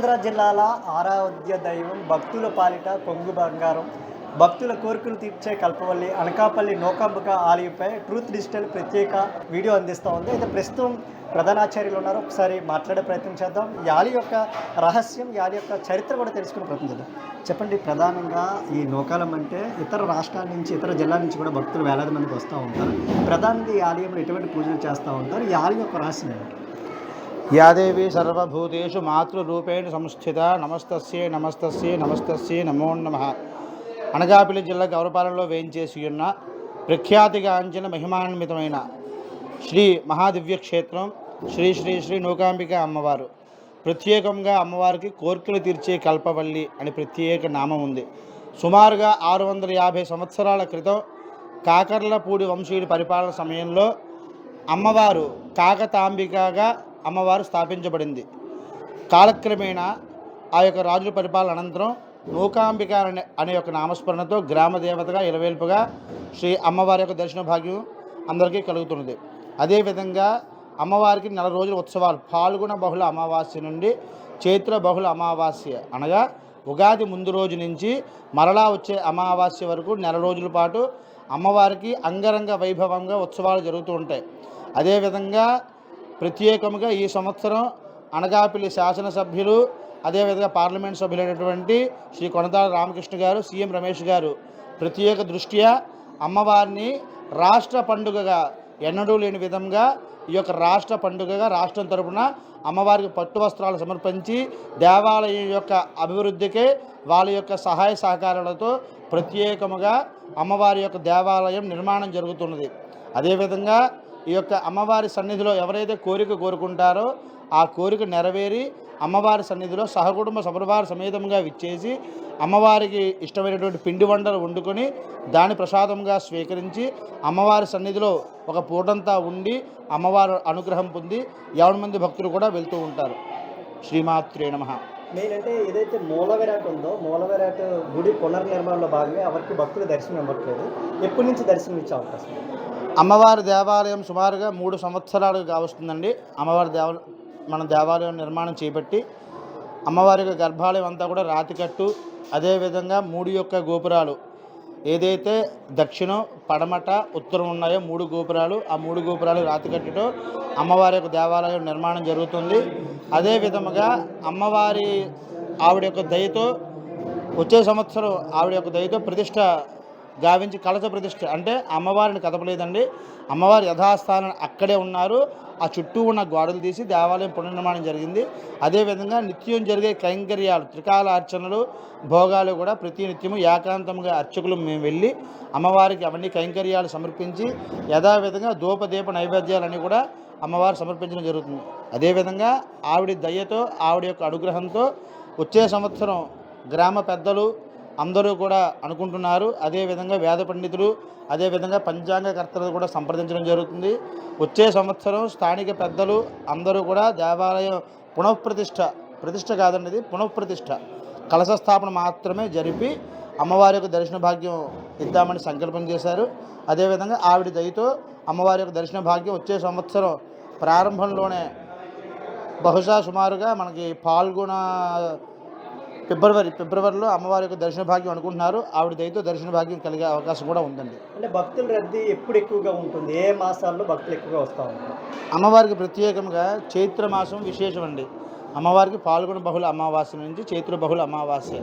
ఉత్తరాంధ్ర జిల్లాల ఆరాధ్య దైవం భక్తుల పాలిట కొంగు బంగారం భక్తుల కోరికలు తీర్చే కల్పవల్లి అనకాపల్లి నూకాంబిక ఆలయంపై ట్రూత్ డిజిటల్ ప్రత్యేక వీడియో అందిస్తూ ఉంది. అయితే ప్రస్తుతం ప్రధానాచార్యులు ఉన్నారు, ఒకసారి మాట్లాడే ప్రయత్నం చేద్దాం. ఈ ఆలయం యొక్క రహస్యం, ఈ ఆలయం యొక్క చరిత్ర కూడా తెలుసుకునే ప్రయత్నం చేద్దాం. చెప్పండి, ప్రధానంగా ఈ నూకాలం అంటే ఇతర రాష్ట్రాల నుంచి, ఇతర జిల్లాల నుంచి కూడా భక్తులు వేలాది మందికి వస్తూ ఉంటారు. ప్రధానంగా ఈ ఆలయంలో ఎటువంటి పూజలు చేస్తూ ఉంటారు, ఈ ఆలయం యొక్క రహస్యం ఏంటి? యాదేవి సర్వభూతేషు మాతృరూపేణ సంస్థిత నమస్తస్యే నమస్తస్యే నమస్తస్యే నమో నమః. అనకాపల్లి జిల్లా గౌరపాలెంలో వేయించేసి ఉన్న ప్రఖ్యాతిగాంచిన మహిమాన్వితమైన శ్రీ మహాదివ్య క్షేత్రం శ్రీ శ్రీ శ్రీ నూకాంబిక అమ్మవారు. ప్రత్యేకంగా అమ్మవారికి కోర్కెలు తీర్చే కల్పవల్లి అని ప్రత్యేక నామం ఉంది. సుమారుగా 650 సంవత్సరాల క్రితం కాకర్లపూడి వంశీయుడి పరిపాలన సమయంలో అమ్మవారు కాకతాంబికగా అమ్మవారు స్థాపించబడింది. కాలక్రమేణా ఆ యొక్క రాజుల పరిపాలన అనంతరం నూకాంబిక అనే యొక్క నామస్మరణతో గ్రామ దేవతగా ఇలవేల్పుగా శ్రీ అమ్మవారి యొక్క దర్శన భాగ్యం అందరికీ కలుగుతున్నది. అదేవిధంగా అమ్మవారికి 4 రోజుల ఉత్సవాలు పాల్గొన బహుళ అమావాస్య నుండి చైత్ర బహుళ అమావాస్య అనగా ఉగాది ముందు రోజు నుంచి మరలా వచ్చే అమావాస్య వరకు 4 రోజుల పాటు అమ్మవారికి అంగరంగ వైభవంగా ఉత్సవాలు జరుగుతూ ఉంటాయి. అదేవిధంగా ప్రత్యేకంగా ఈ సంవత్సరం అనకాపల్లి శాసనసభ్యులు, అదేవిధంగా పార్లమెంట్ సభ్యులైనటువంటి శ్రీ కొనతాల రామకృష్ణ గారు, సీఎం రమేష్ గారు ప్రత్యేక దృష్ట్యా అమ్మవారిని రాష్ట్ర పండుగగా ఎన్నడూ లేని విధంగా ఈ యొక్క రాష్ట్ర పండుగగా రాష్ట్రం తరపున అమ్మవారికి పట్టు వస్త్రాలు సమర్పించి దేవాలయం యొక్క అభివృద్ధికి వాళ్ళ యొక్క సహాయ సహకారాలతో ప్రత్యేకముగా అమ్మవారి యొక్క దేవాలయం నిర్మాణం జరుగుతున్నది. అదేవిధంగా ఈ యొక్క అమ్మవారి సన్నిధిలో ఎవరైతే కోరిక కోరుకుంటారో ఆ కోరిక నెరవేరి అమ్మవారి సన్నిధిలో సహకుటుంబ సపరివార సమేతంగా విచ్చేసి అమ్మవారికి ఇష్టమైనటువంటి పిండి వంటలు వండుకొని దాని ప్రసాదంగా స్వీకరించి అమ్మవారి సన్నిధిలో ఒక పూటంతా ఉండి అమ్మవారి అనుగ్రహం పొంది 50 మంది భక్తులు కూడా వెళ్తూ ఉంటారు. శ్రీమాత్రే నమః. మెయిన్ అంటే ఏదైతే మూలవిరాట్ ఉందో, మూలవిరాట్ గుడి పునర్నిర్మాణంలో భాగంగా ఎవరికి భక్తులు దర్శనం ఇవ్వట్లేదు. ఎప్పటి నుంచి దర్శనం ఇచ్చే అవకాశం? అమ్మవారి దేవాలయం సుమారుగా 3 సంవత్సరాలు కావస్తుందండి. అమ్మవారి మన దేవాలయం నిర్మాణం చేపట్టి అమ్మవారి యొక్క గర్భాలయం అంతా కూడా రాతికట్టు, అదేవిధంగా 3 యొక్క గోపురాలు ఏదైతే దక్షిణం, పడమట, ఉత్తరం ఉన్నాయో 3 గోపురాలు, ఆ 3 గోపురాలు రాతికట్టుతో అమ్మవారి యొక్క దేవాలయం నిర్మాణం జరుగుతుంది. అదే విధముగా అమ్మవారి ఆవిడ యొక్క దయతో వచ్చే సంవత్సరం ఆవిడ యొక్క దయతో ప్రతిష్ట గావించి కలశ ప్రతిష్ఠ అంటే అమ్మవారిని కదపలేదండి. అమ్మవారి యథాస్థానం అక్కడే ఉన్నారు. ఆ చుట్టూ ఉన్న గోడలు తీసి దేవాలయం పునర్నిర్మాణం జరిగింది. అదేవిధంగా నిత్యం జరిగే కైంకర్యాలు, త్రికాల అర్చనలు, భోగాలు కూడా ప్రతి నిత్యము ఏకాంతంగా అర్చకులు మేము వెళ్ళి అమ్మవారికి అవన్నీ కైంకర్యాలు సమర్పించి యథావిధంగా ధూపదీప నైవేద్యాలన్నీ కూడా అమ్మవారు సమర్పించడం జరుగుతుంది. అదేవిధంగా ఆవిడ దయతో, ఆవిడ యొక్క అనుగ్రహంతో వచ్చే సంవత్సరం గ్రామ పెద్దలు అందరూ కూడా అనుకుంటున్నారు. అదేవిధంగా వేద పండితులు, అదేవిధంగా పంచాంగకర్తలు కూడా సంప్రదించడం జరుగుతుంది. వచ్చే సంవత్సరం స్థానిక పెద్దలు అందరూ కూడా దేవాలయం ప్రతిష్ట కాదండి, ఇది పునఃప్రతిష్ఠ, కలశ స్థాపన మాత్రమే జరిపి అమ్మవారి యొక్క దర్శన భాగ్యం ఇద్దామని సంకల్పం చేశారు. అదేవిధంగా ఆవిడ దయతో అమ్మవారి యొక్క దర్శన భాగ్యం వచ్చే సంవత్సరం ప్రారంభంలోనే బహుశా సుమారుగా మనకి పాల్గొన ఫిబ్రవరిలో అమ్మవారి యొక్క దర్శన భాగ్యం అనుకుంటున్నారు. ఆవిడ దయతో దర్శన భాగ్యం కలిగే అవకాశం కూడా ఉందండి. అంటే భక్తుల రద్దీ ఎప్పుడు ఎక్కువగా ఉంటుంది? ఏ మాసాల్లో భక్తులు ఎక్కువగా వస్తూ ఉంటారు? అమ్మవారికి ప్రత్యేకంగా చైత్ర మాసం విశేషం అండి. అమ్మవారికి పాల్గొన బహుళ అమావాస్య నుంచి చైత్ర బహుళ అమావాస్య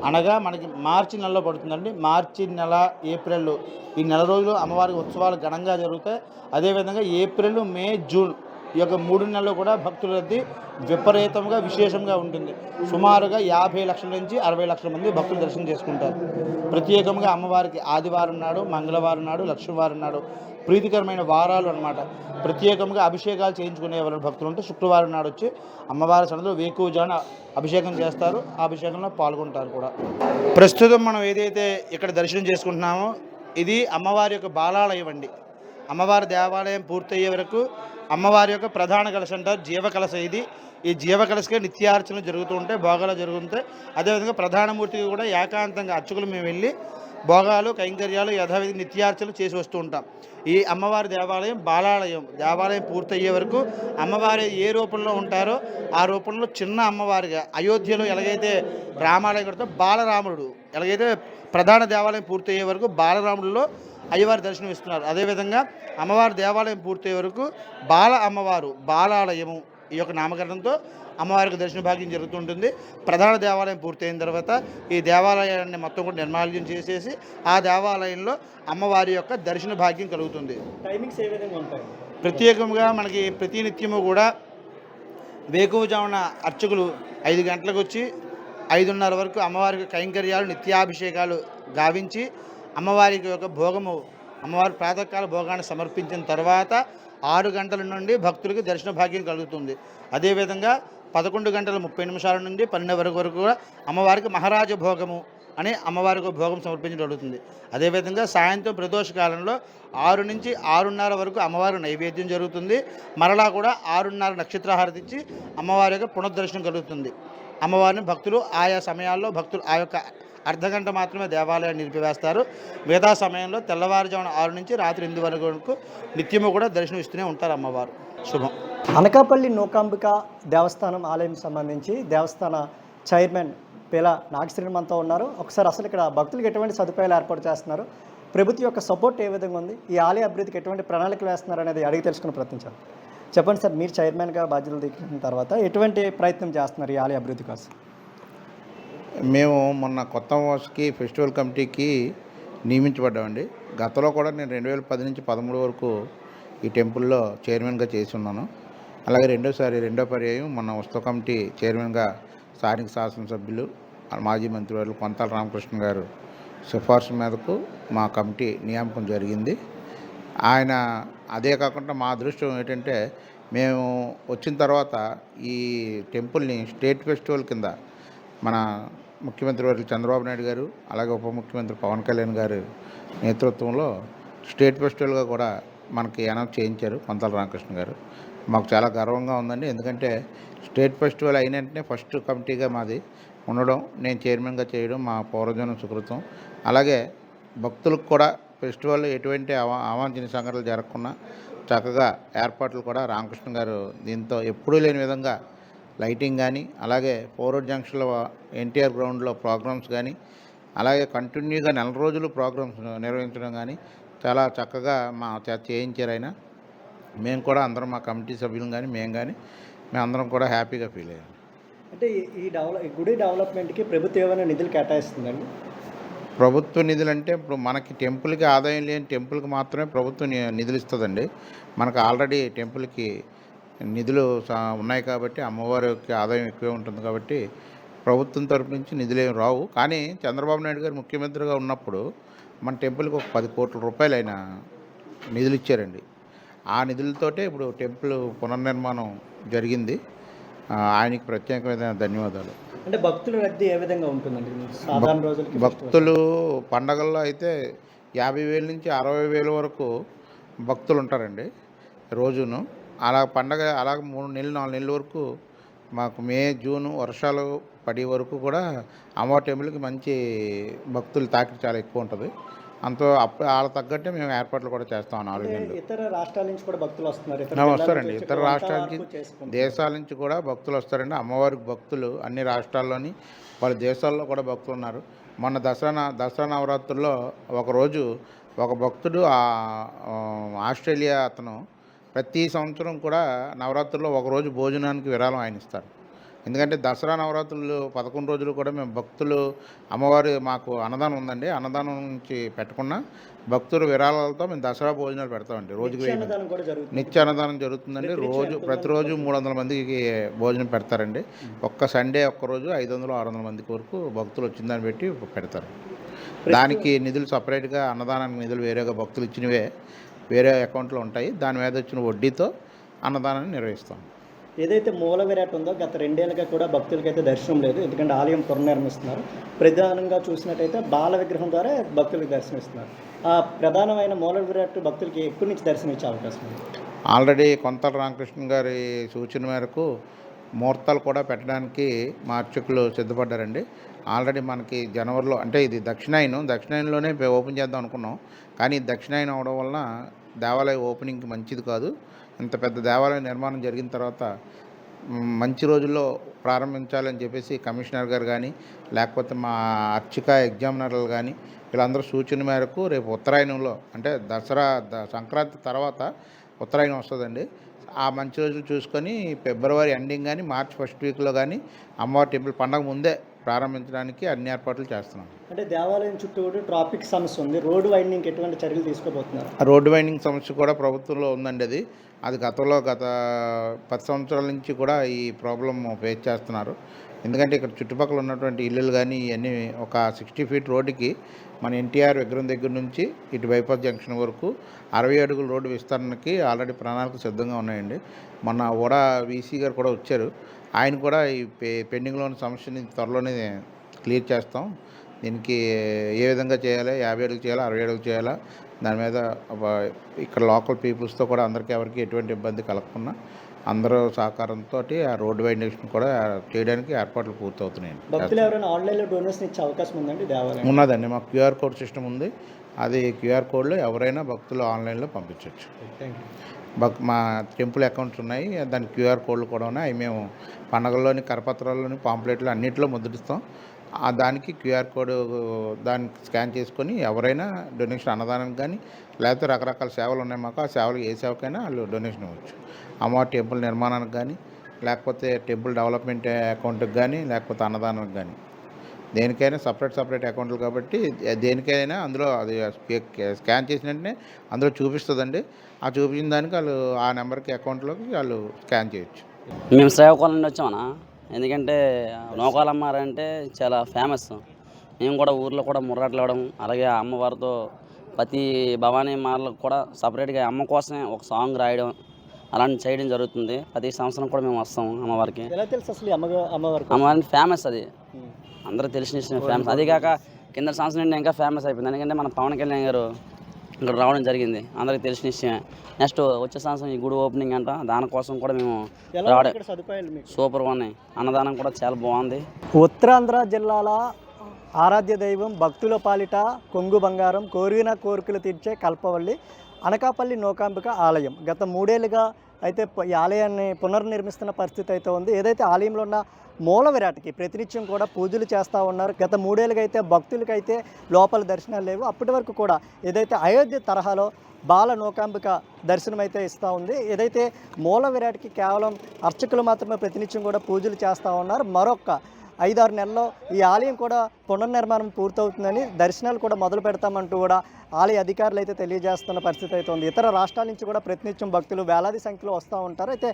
అనగా మనకి మార్చి నెలలో పడుతుందండి. మార్చి నెల, ఏప్రిల్ ఈ 4 రోజులు అమ్మవారికి ఉత్సవాలు ఘనంగా జరుగుతాయి. అదేవిధంగా ఏప్రిల్, మే, జూన్ ఈ యొక్క 3 నెలలు కూడా భక్తుల రద్దీ విపరీతంగా విశేషంగా ఉంటుంది. సుమారుగా 50 లక్షల నుంచి 60 లక్షల మంది భక్తులు దర్శనం చేసుకుంటారు. ప్రత్యేకంగా అమ్మవారికి ఆదివారం నాడు, మంగళవారం నాడు, లక్ష్మీవారం నాడు ప్రీతికరమైన వారాలు అన్నమాట. ప్రత్యేకంగా అభిషేకాలు చేయించుకునే వాళ్ళ భక్తులు ఉంటే శుక్రవారం నాడు వచ్చి అమ్మవారి సన్నిధిలో వేకువజాన అభిషేకం చేస్తారు. ఆ అభిషేకంలో పాల్గొంటారు కూడా. ప్రస్తుతం మనం ఏదైతే ఇక్కడ దర్శనం చేసుకుంటున్నామో ఇది అమ్మవారి యొక్క బాలాలయం అండి. అమ్మవారి దేవాలయం పూర్తయ్యే వరకు అమ్మవారి యొక్క ప్రధాన కలశ అంటారు, జీవకలశ ఇది. ఈ జీవకలశకే నిత్యార్చనలు జరుగుతూ ఉంటాయి, భోగాలు జరుగుతుంటాయి. అదేవిధంగా ప్రధానమూర్తికి కూడా ఏకాంతంగా అర్చకులు మేము వెళ్ళి భోగాలు కైంకర్యాలు యథావిధి నిత్యార్చనలు చేసి వస్తూ ఉంటాం. ఈ అమ్మవారి దేవాలయం బాలాలయం. దేవాలయం పూర్తయ్యే వరకు అమ్మవారి ఏ రూపంలో ఉంటారో ఆ రూపంలో చిన్న అమ్మవారిగా అయోధ్యలో ఎలాగైతే రామాలయం కడతారో బాలరాముడు ఎలాగైతే ప్రధాన దేవాలయం పూర్తయ్యే వరకు బాలరాముడిలో అయ్యవారి దర్శనం ఇస్తున్నారు. అదేవిధంగా అమ్మవారి దేవాలయం పూర్తయ్యే వరకు బాల అమ్మవారు బాలాలయము ఈ యొక్క నామకరణంతో అమ్మవారికి దర్శన భాగ్యం జరుగుతుంటుంది. ప్రధాన దేవాలయం పూర్తయిన తర్వాత ఈ దేవాలయాన్ని మొత్తం కూడా నిర్మాల్యం చేసేసి ఆ దేవాలయంలో అమ్మవారి యొక్క దర్శన భాగ్యం కలుగుతుంది. టైమింగ్స్ ఏ విధంగా ఉంటాయి? ప్రత్యేకంగా మనకి ప్రతినిత్యము కూడా వేకువజామున అర్చకులు 5 గంటలకు వచ్చి 5:30 వరకు అమ్మవారికి కైంకర్యాలు నిత్యాభిషేకాలు గావించి అమ్మవారికి యొక్క భోగము అమ్మవారి ప్రాతకాల భోగాన్ని సమర్పించిన తర్వాత 6 గంటల నుండి భక్తులకు దర్శన భాగ్యం కలుగుతుంది. అదేవిధంగా 11:30 నుండి 12 వరకు కూడా అమ్మవారికి మహారాజ భోగము అని అమ్మవారికి భోగం సమర్పించడం జరుగుతుంది. అదేవిధంగా సాయంత్రం ప్రదోష కాలంలో 6 నుంచి 6:30 వరకు అమ్మవారి నైవేద్యం జరుగుతుంది. మరలా కూడా 6:30 నక్షత్రహారతి ఇచ్చి అమ్మవారి యొక్క పునర్దర్శనం కలుగుతుంది. అమ్మవారిని భక్తులు ఆయా సమయాల్లో భక్తులు ఆ యొక్క అర్ధగంట మాత్రమే దేవాలయాన్ని నిలిపివేస్తారు. మిగతా సమయంలో తెల్లవారుజామున 6 నుంచి రాత్రి 8 వరకు నిత్యము కూడా దర్శనం ఇస్తూనే ఉంటారు అమ్మవారు. శుభం. అనకాపల్లి నూకాంబిక దేవస్థానం ఆలయం సంబంధించి దేవస్థాన చైర్మన్ పేల నాగశ్రీమంతో ఉన్నారు. ఒకసారి అసలు ఇక్కడ భక్తులకు ఎటువంటి సదుపాయాలు ఏర్పాటు చేస్తున్నారు, ప్రభుత్వం యొక్క సపోర్ట్ ఏ విధంగా ఉంది, ఈ ఆలయ అభివృద్ధికి ఎటువంటి ప్రణాళికలు వేస్తున్నారు అనేది అడిగి తెలుసుకుని ప్రయత్నించారు. చెప్పండి సార్, మీరు చైర్మన్గా బాధ్యతలు తీసుకున్న తర్వాత ఎటువంటి ప్రయత్నం చేస్తున్నారు ఈ ఆలయ అభివృద్ధి కోసం? మేము మొన్న కొత్త వర్షకి ఫెస్టివల్ కమిటీకి నియమించబడ్డామండి. గతంలో కూడా నేను 2010 నుంచి 13 వరకు ఈ టెంపుల్లో చైర్మన్గా చేసి ఉన్నాను. అలాగే రెండో పర్యాయం మొన్న ఉత్సవ కమిటీ చైర్మన్గా స్థానిక శాసనసభ్యులు మాజీ మంత్రివర్యులు కొంతాల రామకృష్ణ గారు సిఫార్సు మేరకు మా కమిటీ నియామకం జరిగింది. ఆయన అదే కాకుండా మా అదృష్టం ఏంటంటే మేము వచ్చిన తర్వాత ఈ టెంపుల్ని స్టేట్ ఫెస్టివల్ కింద మన ముఖ్యమంత్రి వర్యులు చంద్రబాబు నాయుడు గారు అలాగే ఉప ముఖ్యమంత్రి పవన్ కళ్యాణ్ గారు నేతృత్వంలో స్టేట్ ఫెస్టివల్గా కూడా మనకి అనౌన్స్ చేయించారు కొంతాల రామకృష్ణ గారు. మాకు చాలా గర్వంగా ఉందండి. ఎందుకంటే స్టేట్ ఫెస్టివల్ అయిన వెంటనే ఫస్ట్ కమిటీగా మాది ఉండడం, నేను చైర్మన్గా చేయడం మా పౌరజనం సుకృతం. అలాగే భక్తులకు కూడా ఫెస్టివల్ ఎటువంటి అవాంఛనీయ సంఘటనలు జరగకుండా చక్కగా ఏర్పాట్లు కూడా రామకృష్ణ గారు దీంతో ఎప్పుడూ లేని విధంగా లైటింగ్ కానీ అలాగే ఫోర్వర్డ్ జంక్షన్లో ఎన్టీఆర్ గ్రౌండ్లో ప్రోగ్రామ్స్ కానీ అలాగే కంటిన్యూగా 4 రోజులు ప్రోగ్రామ్స్ నిర్వహించడం కానీ చాలా చక్కగా మా చేత చేయించారు ఆయన. మేము కూడా అందరం మా కమిటీ సభ్యులు కానీ మేమందరం కూడా హ్యాపీగా ఫీల్ అయ్యాం. అంటే ఈ గుడి డెవలప్మెంట్కి ప్రభుత్వం ఏమైనా నిధులు కేటాయిస్తుందండి? ప్రభుత్వ నిధులు అంటే ఇప్పుడు మనకి టెంపుల్కి ఆదాయం లేని టెంపుల్కి మాత్రమే ప్రభుత్వం నిధులు ఇస్తుందండి. మనకు ఆల్రెడీ టెంపుల్కి నిధులు ఉన్నాయి కాబట్టి అమ్మవారికి ఆదాయం ఎక్కువే ఉంటుంది కాబట్టి ప్రభుత్వం తరపు నుంచి నిధులేమి రావు. కానీ చంద్రబాబు నాయుడు గారు ముఖ్యమంత్రిగా ఉన్నప్పుడు మన టెంపుల్కి ఒక 10 కోట్ల రూపాయలు ఆయన నిధులు ఇచ్చారండి. ఆ నిధులతోటే ఇప్పుడు టెంపుల్ పునర్నిర్మాణం జరిగింది. ఆయనకి ప్రత్యేకమైన ధన్యవాదాలు. అంటే భక్తుల రద్దీ ఏ విధంగా ఉంటుందండి సాధారణ రోజులకి? భక్తులు పండగల్లో అయితే 50,000 నుంచి 60,000 వరకు భక్తులు ఉంటారండి రోజును. అలా పండగ 3 నెలలు 4 నెలల వరకు మాకు మే జూన్ వర్షాలు పడే వరకు కూడా అమ్మవారి టెంపుల్కి మంచి భక్తులు తాకిడి చాలా ఎక్కువ ఉంటుంది. వాళ్ళ తగ్గట్టే మేము ఏర్పాట్లు కూడా చేస్తాం. 4 నెలలు ఇతర రాష్ట్రాల నుంచి కూడా భక్తులు వస్తున్నారు, వస్తారండి. ఇతర రాష్ట్రాల నుంచి దేశాల నుంచి కూడా భక్తులు వస్తారండి. అమ్మవారికి భక్తులు అన్ని రాష్ట్రాల్లోని వాళ్ళ దేశాల్లో కూడా భక్తులు ఉన్నారు. మొన్న దసరా నవరాత్రుల్లో ఒకరోజు ఒక భక్తుడు ఆస్ట్రేలియా అతను ప్రతి సంవత్సరం కూడా నవరాత్రుల్లో ఒకరోజు భోజనానికి విరాళం ఆయన ఇస్తారు. ఎందుకంటే దసరా నవరాత్రులు 11 రోజులు కూడా మేము భక్తులు అమ్మవారి మాకు అన్నదానం ఉందండి. అన్నదానం నుంచి పెట్టకుండా భక్తులు విరాళాలతో మేము దసరా భోజనాలు పెడతామండి. రోజుకి నిత్య అన్నదానం జరుగుతుందండి. ప్రతిరోజు 300 మందికి భోజనం పెడతారండి. ఒక్క సండే ఒక్కరోజు 500-600 మందికి వరకు భక్తులు వచ్చిన దాన్ని పెట్టి పెడతారు. దానికి నిధులు సపరేట్గా అన్నదానానికి నిధులు వేరేగా భక్తులు ఇచ్చినవే వేరే అకౌంట్లో ఉంటాయి. దాని మీద వచ్చిన వడ్డీతో అన్నదానాన్ని నిర్వహిస్తాం. ఏదైతే మూల విరాట్ ఉందో గత 2 ఏళ్ళుగా కూడా భక్తులకైతే దర్శనం లేదు. ఎందుకంటే ఆలయం పునర్నిర్మిస్తున్నారు. ప్రధానంగా చూసినట్టయితే బాల విగ్రహం ద్వారా భక్తులకు దర్శనం ఇస్తున్నారు. ఆ ప్రధానమైన మూల విరాట్ భక్తులకి ఎక్కడి నుంచి దర్శనం ఇచ్చే అవకాశం ఉంది? ఆల్రెడీ కొంతాల రామకృష్ణ గారి సూచన మేరకు ముహూర్తాలు కూడా పెట్టడానికి మా అర్చకులు సిద్ధపడ్డారండి. ఆల్రెడీ మనకి జనవరిలో, అంటే ఇది దక్షిణాయనంలోనే ఓపెన్ చేద్దాం అనుకున్నాం. కానీ దక్షిణాయనం అవడం వలన దేవాలయ ఓపెనింగ్కి మంచిది కాదు. ఇంత పెద్ద దేవాలయ నిర్మాణం జరిగిన తర్వాత మంచి రోజుల్లో ప్రారంభించాలని చెప్పేసి కమిషనర్ గారు కానీ, లేకపోతే మా అర్చక ఎగ్జామినర్లు కానీ వీళ్ళందరూ సూచన మేరకు రేపు ఉత్తరాయణంలో, అంటే సంక్రాంతి తర్వాత ఉత్తరాయణం వస్తుందండి. ఆ మంచి రోజులు చూసుకొని ఫిబ్రవరి ఎండింగ్ కానీ మార్చ్ ఫస్ట్ వీక్లో కానీ అమ్మవారి టెంపుల్ పండగ ముందే ప్రారంభించడానికి అన్ని ఏర్పాట్లు చేస్తున్నాం. అంటే దేవాలయం చుట్టూ ట్రాఫిక్ సమస్య ఉంది, రోడ్డు వైండింగ్ ఎటువంటి చర్యలు తీసుకోబోతున్నారు? రోడ్డు వైండింగ్ సమస్య కూడా ప్రభుత్వంలో ఉందండి. అది గత 10 సంవత్సరాల నుంచి కూడా ఈ ప్రాబ్లం ఫేస్ చేస్తున్నారు. ఎందుకంటే ఇక్కడ చుట్టుపక్కల ఉన్నటువంటి ఇల్లులు కానీ ఇవన్నీ ఒక 60 ఫీట్ రోడ్డుకి మన ఎన్టీఆర్ విగ్రహం దగ్గర నుంచి ఇటు బైపాస్ జంక్షన్ వరకు 60 అడుగుల రోడ్డు విస్తరణకి ఆల్రెడీ ప్రణాళిక సిద్ధంగా ఉన్నాయండి. మొన్న కూడా వీసీ గారు కూడా వచ్చారు. ఆయన కూడా ఈ పెండింగ్లో ఉన్న సమస్యని త్వరలోనే క్లియర్ చేస్తాం. దీనికి ఏ విధంగా చేయాలి, 50 అడుగులు చేయాలా, 60 అడుగులు చేయాలా, దాని మీద ఇక్కడ లోకల్ పీపుల్స్తో కూడా ఎవరికి ఎటువంటి ఇబ్బంది కలగకుండా అందరూ సహకారంతో ఆ రోడ్డు వైండింగ్ కూడా చేయడానికి ఏర్పాట్లు పూర్తవుతున్నాయండి. భక్తులు ఎవరైనా ఆన్లైన్లో డొనేషన్ ఇచ్చే అవకాశం ఉందండి దేవాలయం? ఉన్నదండి, మాకు క్యూఆర్ కోడ్ సిస్టమ్ ఉంది. అది క్యూఆర్ కోడ్లో ఎవరైనా భక్తులు ఆన్లైన్లో పంపించవచ్చు. మా టెంపుల్ అకౌంట్స్ ఉన్నాయి, దాని క్యూఆర్ కోడ్లు కూడా ఉన్నాయి. అవి మేము పండగల్లోని కరపత్రాల్లోని పాంప్లెట్లు అన్నింటిలో ముద్రిస్తాం. దానికి క్యూఆర్ కోడ్ దానికి స్కాన్ చేసుకొని ఎవరైనా డొనేషన్ అన్నదానానికి కానీ, లేకపోతే రకరకాల సేవలు ఉన్నాయి మాకు, ఆ సేవలు ఏ సేవకైనా వాళ్ళు డొనేషన్ ఇవ్వచ్చు. అమ్మవారి టెంపుల్ నిర్మాణానికి కానీ, లేకపోతే టెంపుల్ డెవలప్మెంట్ అకౌంట్కి కానీ, లేకపోతే అన్నదానానికి కానీ, దేనికైనా సపరేట్ అకౌంట్లు కాబట్టి దేనికైనా అందులో అది స్కాన్ చేసిన వెంటనే అందులో చూపిస్తుందండి. ఆ చూపించిన దానికి వాళ్ళు ఆ నెంబర్కి అకౌంట్లోకి వాళ్ళు స్కాన్ చేయొచ్చు. మేము శ్రీకాకుళం నుండి వచ్చామన్నా. ఎందుకంటే నూకాలమ్మారంటే చాలా ఫేమస్. మేము కూడా ఊర్లో కూడా ముర్రాట్లు ఇవ్వడం, అలాగే అమ్మవారితో ప్రతి భవానీ మాలకు కూడా సపరేట్గా అమ్మ కోసమే ఒక సాంగ్ రాయడం అలాంటి చేయడం జరుగుతుంది. ప్రతి సంవత్సరం కూడా మేము వస్తాం అమ్మవారికి. ఎలా తెలుసు అసలు అమ్మవారికి ఫేమస్, అది అందరూ తెలిసిన విషయం, ఫేమస్. అది కాక కింద సంవత్సరం నుండి ఇంకా ఫేమస్ అయిపోయింది. ఎందుకంటే మన పవన్ కళ్యాణ్ గారు ఇక్కడ రావడం జరిగింది, అందరికి తెలిసిన విషయమే. నెక్స్ట్ వచ్చే సంవత్సరం ఈ గుడి ఓపెనింగ్ అంట, దానికోసం కూడా మేము రావడం. సూపర్ ఉన్నాయి, అన్నదానం కూడా చాలా బాగుంది. ఉత్తరాంధ్ర జిల్లాల ఆరాధ్య దైవం భక్తుల పాలిట కొంగు బంగారం, కోరిన కోరికలు తీర్చే కల్పవల్లి అనకాపల్లి నూకాంబిక ఆలయం గత 3 ఏళ్ళుగా అయితే ఈ ఆలయాన్ని పునర్నిర్మిస్తున్న పరిస్థితి అయితే ఉంది. ఏదైతే ఆలయంలో ఉన్న మూల విరాట్కి ప్రతినిత్యం కూడా పూజలు చేస్తూ ఉన్నారు. గత 3 ఏళ్ళుగా అయితే భక్తులకైతే లోపల దర్శనాలు లేవు. అప్పటి వరకు కూడా ఏదైతే అయోధ్య తరహాలో బాల నూకాంబిక దర్శనం అయితే ఇస్తూ ఉంది. ఏదైతే మూల విరాట్కి కేవలం అర్చకులు మాత్రమే ప్రతినిత్యం కూడా పూజలు చేస్తూ ఉన్నారు. మరొక 5-6 నెలల్లో ఈ ఆలయం కూడా పునర్నిర్మాణం పూర్తవుతుందని, దర్శనాలు కూడా మొదలు పెడతామంటూ కూడా ఆలయ అధికారులు అయితే తెలియజేస్తున్న పరిస్థితి అయితే ఉంది. ఇతర రాష్ట్రాల నుంచి కూడా ప్రతినిత్యం భక్తులు వేలాది సంఖ్యలో వస్తూ ఉంటారు. అయితే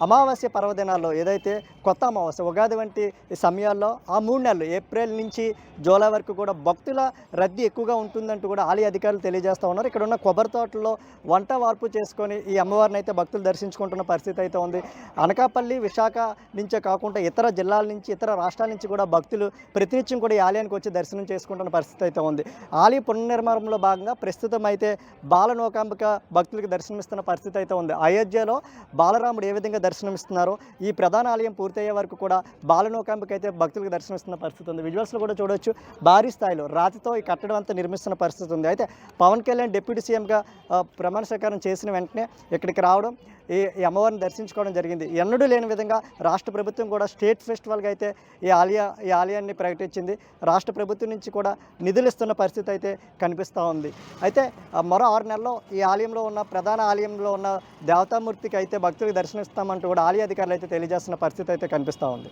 అమావాస్య పర్వదినాల్లో, ఏదైతే కొత్త అమావాస్య, ఉగాది వంటి సమయాల్లో ఆ 3 నెలలు ఏప్రిల్ నుంచి జూలై వరకు కూడా భక్తుల రద్దీ ఎక్కువగా ఉంటుందంటూ కూడా ఆలయ అధికారులు తెలియజేస్తూ ఉన్నారు. ఇక్కడ ఉన్న కొబ్బరి తోటల్లో వంట వార్పు చేసుకొని ఈ అమ్మవారిని అయితే భక్తులు దర్శించుకుంటున్న పరిస్థితి అయితే ఉంది. అనకాపల్లి, విశాఖ నుంచే కాకుండా ఇతర జిల్లాల నుంచి, ఇతర రాష్ట్రాల నుంచి కూడా భక్తులు ప్రతినిత్యం కూడా ఈ ఆలయానికి వచ్చి దర్శనం చేసుకుంటున్న పరిస్థితి అయితే ఉంది. ఆలయ పునర్నిర్మాణంలో భాగంగా ప్రస్తుతం అయితే బాల నూకాంబిక భక్తులకు దర్శనమిస్తున్న పరిస్థితి అయితే ఉంది. అయోధ్యలో బాలరాముడు ఏ విధంగా దర్శనమిస్తున్నారో ఈ ప్రధాన ఆలయం పూర్తయ్యే వరకు కూడా బాల నూకాంబిక అయితే భక్తులకు దర్శనమిస్తున్న పరిస్థితి ఉంది. విజువల్స్లో కూడా చూడవచ్చు, భారీ స్థాయిలో రాతితో ఈ కట్టడం అంతా నిర్మిస్తున్న పరిస్థితి ఉంది. అయితే పవన్ కళ్యాణ్ డిప్యూటీ సీఎంగా ప్రమాణ స్వీకారం చేసిన వెంటనే ఇక్కడికి రావడం, ఈ అమ్మవారిని దర్శించుకోవడం జరిగింది. ఎన్నడూ లేని విధంగా రాష్ట్ర ప్రభుత్వం కూడా స్టేట్ ఫెస్టివల్గా అయితే ఈ ఆలయాన్ని ప్రకటించింది. రాష్ట్ర ప్రభుత్వం నుంచి కూడా నిధులు ఇస్తున్న పరిస్థితి అయితే కనిపిస్తూ ఉంది. అయితే మరో 6 నెలల్లో ఈ ఆలయంలో ఉన్న ప్రధాన ఆలయంలో ఉన్న దేవతామూర్తికి అయితే భక్తులకు దర్శనమిస్తామంటూ కూడా ఆలయ అధికారులు అయితే తెలియజేస్తున్న పరిస్థితి అయితే కనిపిస్తూ ఉంది.